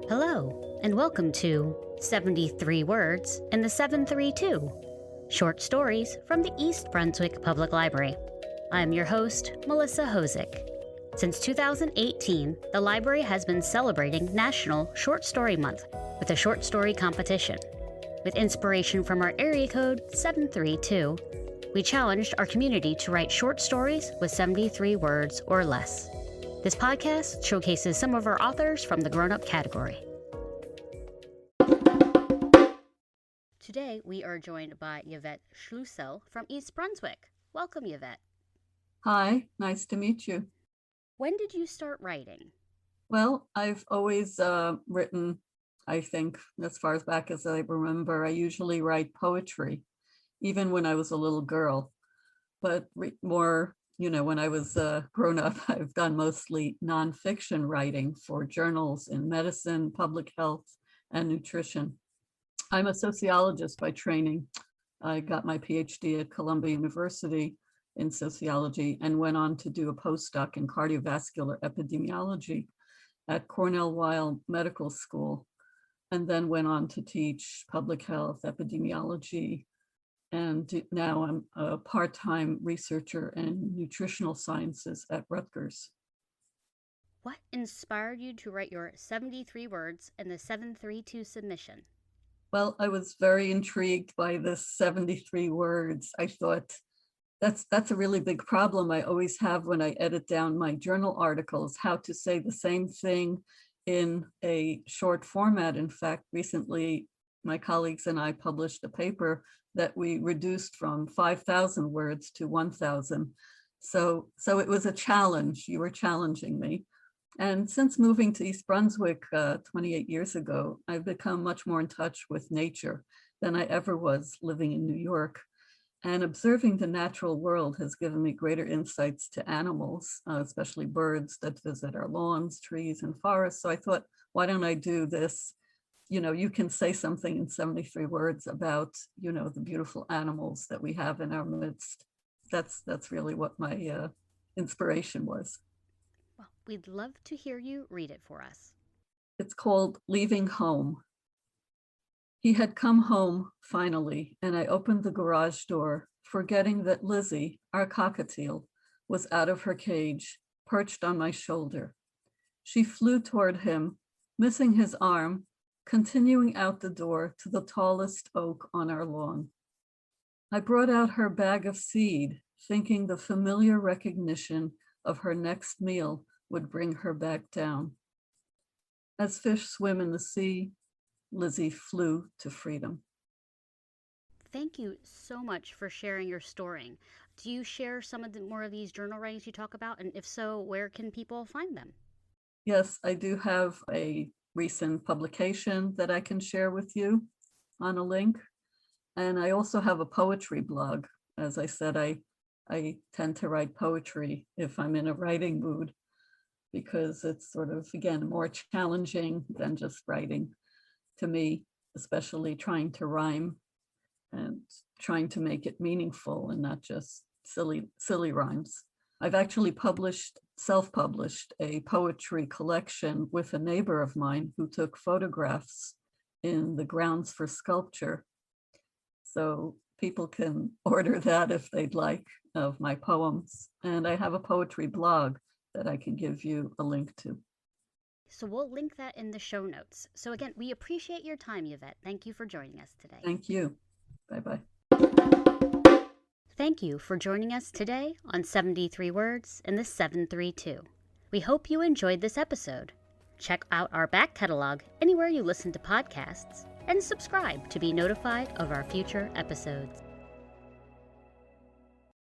Hello, and welcome to 73 Words in the 732, short stories from the East Brunswick Public Library. I'm your host, Melissa Hosick. Since 2018, the library has been celebrating National Short Story Month with a short story competition. With inspiration from our area code 732, we challenged our community to write short stories with 73 words or less. This podcast showcases some of our authors from the grown-up category. Today, we are joined by Yvette Schlussel from East Brunswick. Welcome, Yvette. Hi, nice to meet you. When did you start writing? Well, I've always written, I think, as far as back as I remember. I usually write poetry, even when I was a little girl. But more, when I was grown up, I've done mostly nonfiction writing for journals in medicine, public health, and nutrition. I'm a sociologist by training. I got my PhD at Columbia University in sociology and went on to do a postdoc in cardiovascular epidemiology at Cornell Weill Medical School, and then went on to teach public health epidemiology. And now I'm a part-time researcher in nutritional sciences at Rutgers. What inspired you to write your 73 words in the 732 submission? Well, I was very intrigued by this 73 words. I thought that's a really big problem I always have when I edit down my journal articles, how to say the same thing in a short format. In fact, recently, my colleagues and I published a paper that we reduced from 5,000 words to 1,000. So it was a challenge. You were challenging me. And since moving to East Brunswick 28 years ago, I've become much more in touch with nature than I ever was living in New York. And observing the natural world has given me greater insights to animals, especially birds that visit our lawns, trees, and forests. So I thought, why don't I do this? You can say something in 73 words about, the beautiful animals that we have in our midst. That's really what my inspiration was. Well, we'd love to hear you read it for us. It's called Leaving Home. He had come home finally, and I opened the garage door, forgetting that Lizzie, our cockatiel, was out of her cage, perched on my shoulder. She flew toward him, missing his arm, continuing out the door to the tallest oak on our lawn. I brought out her bag of seed, thinking the familiar recognition of her next meal would bring her back down. As fish swim in the sea, Lizzie flew to freedom. Thank you so much for sharing your story. Do you share some of the more of these journal writings you talk about? And if so, where can people find them? Yes, I do have a recent publication that I can share with you on a link. And I also have a poetry blog. As I said, I tend to write poetry if I'm in a writing mood, because it's sort of, again, more challenging than just writing to me, especially trying to rhyme and trying to make it meaningful and not just silly rhymes. I've actually self-published a poetry collection with a neighbor of mine who took photographs in the grounds for sculpture. So people can order that if they'd like, of my poems. And I have a poetry blog that I can give you a link to. So we'll link that in the show notes. So again, we appreciate your time, Yvette. Thank you for joining us today. Thank you. Bye-bye. Thank you for joining us today on 73 Words in the 732. We hope you enjoyed this episode. Check out our back catalog anywhere you listen to podcasts and subscribe to be notified of our future episodes.